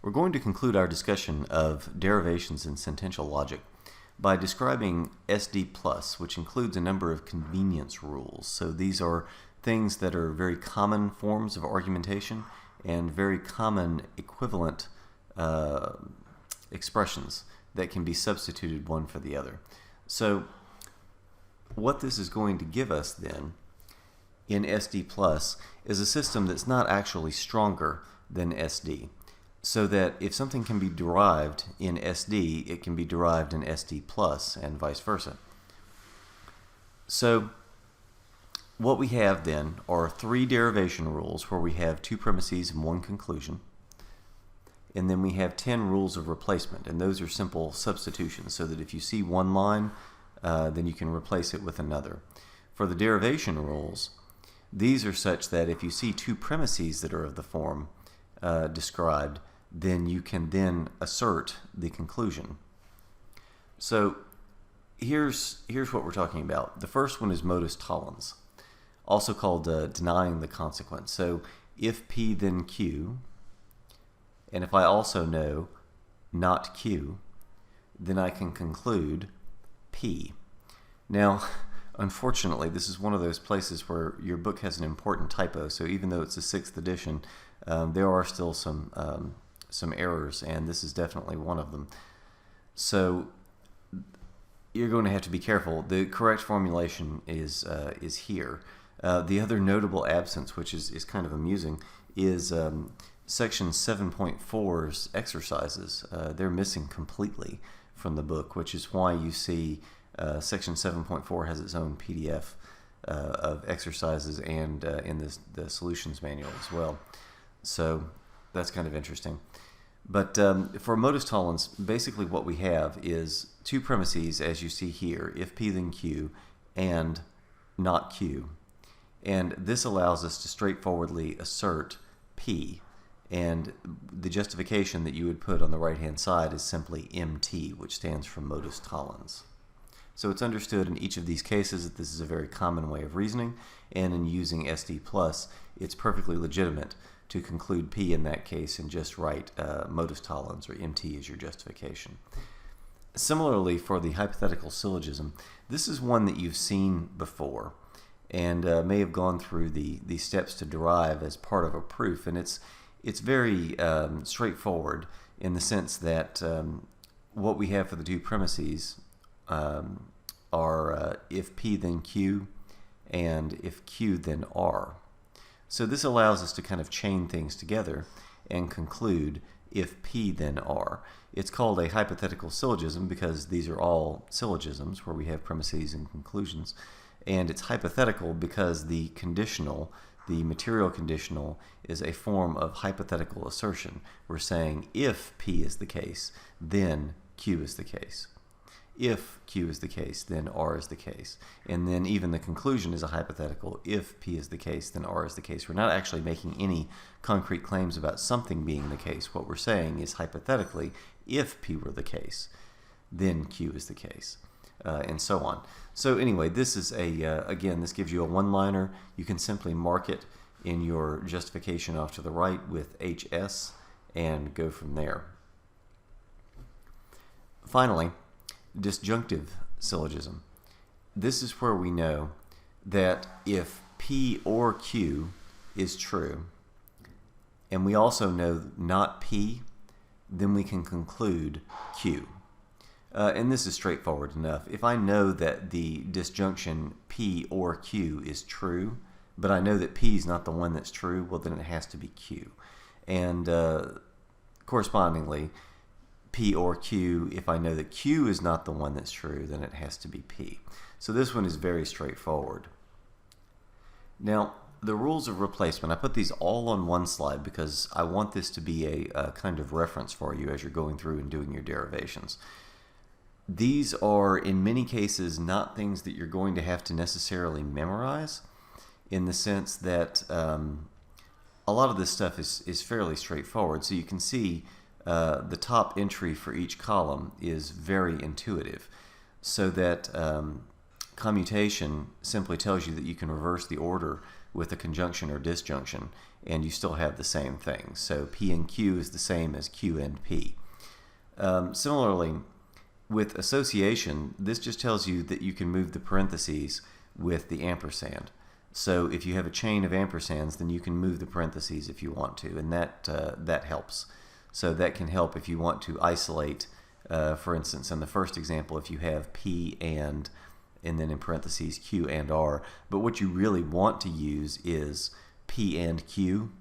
We're going to conclude our discussion of derivations in sentential logic by describing SD+, which includes a number of convenience rules. So these are things that are very common forms of argumentation and very common equivalent expressions that can be substituted one for the other. So what this is going to give us then in SD+ is a system that's not actually stronger than SD. So that if something can be derived in SD, it can be derived in SD+ and vice versa. So what we have then are three derivation rules where we have two premises and one conclusion. And then we have 10 rules of replacement, and those are simple substitutions, so that if you see one line, then you can replace it with another. For the derivation rules, these are such that if you see two premises that are of the form described, then you can then assert the conclusion. So here's what we're talking about. The first one is modus tollens, also called denying the consequence. So if P then Q, and if I also know not Q, then I can conclude P. Now, unfortunately, this is one of those places where your book has an important typo, so even though it's a 6th edition, there are still some errors, and this is definitely one of them. So you're going to have to be careful. The correct formulation is here. The other notable absence, which is kind of amusing, is section 7.4's exercises. They're missing completely from the book, which is why you see section 7.4 has its own PDF of exercises and in the solutions manual as well. So that's kind of interesting. But for modus tollens, basically what we have is two premises, as you see here, if P then Q, and not Q. And this allows us to straightforwardly assert P. And the justification that you would put on the right-hand side is simply MT, which stands for modus tollens. So it's understood in each of these cases that this is a very common way of reasoning, and in using SD+, it's perfectly legitimate to conclude P in that case and just write modus tollens, or MT, as your justification. Similarly, for the hypothetical syllogism, this is one that you've seen before and may have gone through the steps to derive as part of a proof, and it's very straightforward in the sense that what we have for the two premises are if P then Q and if Q then R. So this allows us to kind of chain things together and conclude if P then R. It's called a hypothetical syllogism because these are all syllogisms where we have premises and conclusions, and it's hypothetical because the conditional, the material conditional, is a form of hypothetical assertion. We're saying if P is the case, then Q is the case. If Q is the case, then R is the case. And then even the conclusion is a hypothetical. If P is the case, then R is the case. We're not actually making any concrete claims about something being the case. What we're saying is hypothetically, if P were the case, then Q is the case, and so on. So anyway, this is again, this gives you a one-liner. You can simply mark it in your justification off to the right with HS and go from there. Finally, disjunctive syllogism. This is where we know that if P or Q is true, and we also know not P, then we can conclude Q. And this is straightforward enough. If I know that the disjunction P or Q is true, but I know that P is not the one that's true, well, then it has to be Q. And correspondingly, P or Q, if I know that Q is not the one that's true, then it has to be P. So this one is very straightforward. Now, the rules of replacement, I put these all on one slide because I want this to be a kind of reference for you as you're going through and doing your derivations. These are, in many cases, not things that you're going to have to necessarily memorize, in the sense that a lot of this stuff is fairly straightforward. So you can see the top entry for each column is very intuitive, so that commutation simply tells you that you can reverse the order with a conjunction or disjunction, and you still have the same thing. So P and Q is the same as Q and P. Similarly, with association, this just tells you that you can move the parentheses with the ampersand. So if you have a chain of ampersands, then you can move the parentheses if you want to, and that helps. So that can help if you want to isolate, for instance, in the first example, if you have P and then in parentheses Q and R. But what you really want to use is P and Q.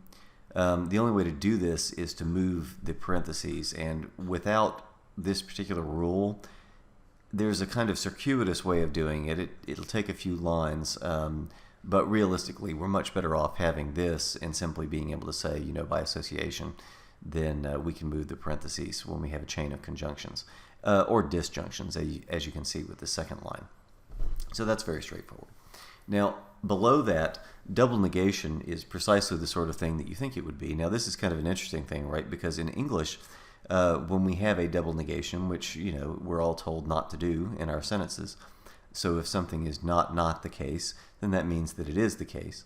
The only way to do this is to move the parentheses, and without this particular rule, there's a kind of circuitous way of doing it. It'll take a few lines, but realistically, we're much better off having this and simply being able to say, by association, then we can move the parentheses when we have a chain of conjunctions or disjunctions, as you can see with the second line. So that's very straightforward. Now, below that, double negation is precisely the sort of thing that you think it would be. Now, this is kind of an interesting thing, right? Because in English, when we have a double negation, which we're all told not to do in our sentences, so if something is not the case, then that means that it is the case.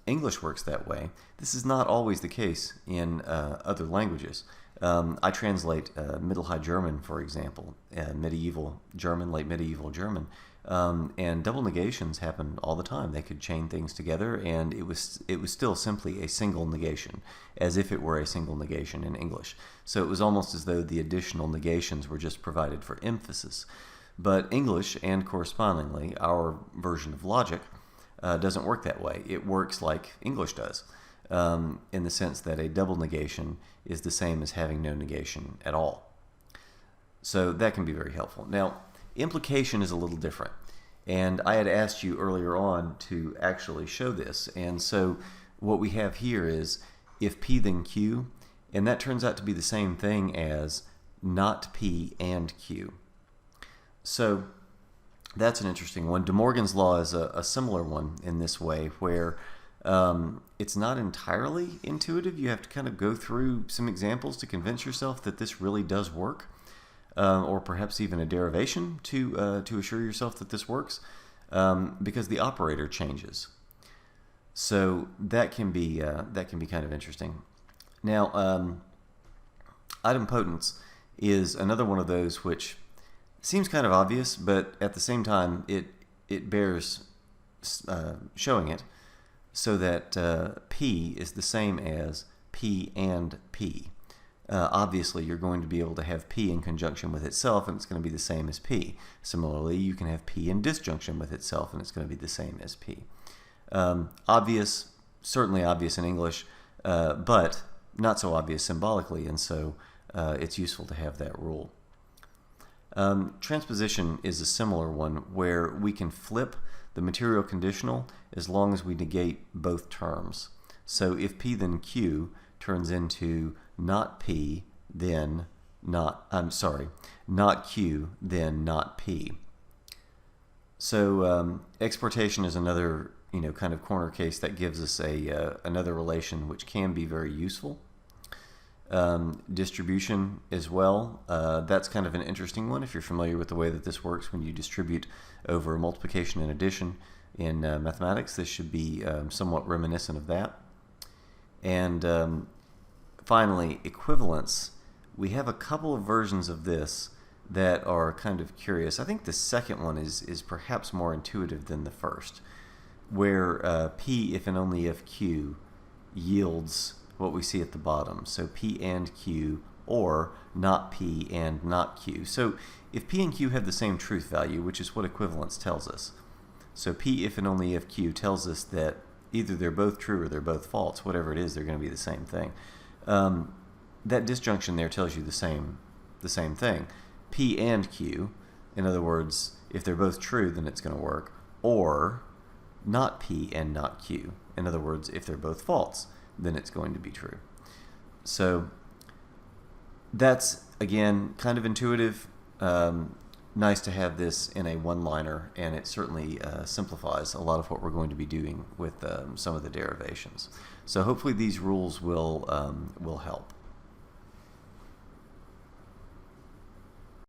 English works that way. This is not always the case in other languages. I translate Middle High German, for example, medieval German, late medieval German, and double negations happen all the time. They could chain things together, and it was still simply a single negation, as if it were a single negation in English. So it was almost as though the additional negations were just provided for emphasis. But English, and correspondingly our version of logic, doesn't work that way. It works like English does, in the sense that a double negation is the same as having no negation at all. So that can be very helpful. Now, implication is a little different, and I had asked you earlier on to actually show this, and so what we have here is if P then Q, and that turns out to be the same thing as not P and Q. So that's an interesting one. De Morgan's law is a similar one in this way, where it's not entirely intuitive. You have to kind of go through some examples to convince yourself that this really does work, or perhaps even a derivation to assure yourself that this works, because the operator changes. So that can be kind of interesting. Now, idempotence is another one of those which seems kind of obvious, but at the same time it bears showing it, so that P is the same as P and P. Obviously, you're going to be able to have P in conjunction with itself, and it's going to be the same as P. Similarly, you can have P in disjunction with itself, and it's going to be the same as P. Obvious, certainly obvious in English, but not so obvious symbolically, and so it's useful to have that rule. Transposition is a similar one, where we can flip the material conditional as long as we negate both terms. So if P then Q turns into not P then not Q then not P. So exportation is another kind of corner case that gives us another relation which can be very useful. Distribution as well. That's kind of an interesting one if you're familiar with the way that this works when you distribute over multiplication and addition in mathematics. This should be somewhat reminiscent of that. And finally, equivalence. We have a couple of versions of this that are kind of curious. I think the second one is perhaps more intuitive than the first, where P if and only if Q yields what we see at the bottom. So P and Q, or not P and not Q. So if P and Q have the same truth value, which is what equivalence tells us. So P if and only if Q tells us that either they're both true or they're both false. Whatever it is, they're going to be the same thing. That disjunction there tells you the same thing. P and Q, in other words, if they're both true, then it's going to work. Or not P and not Q. In other words, if they're both false, then it's going to be true. So that's, again, kind of intuitive. Nice to have this in a one-liner, and it certainly simplifies a lot of what we're going to be doing with some of the derivations. So hopefully these rules will help.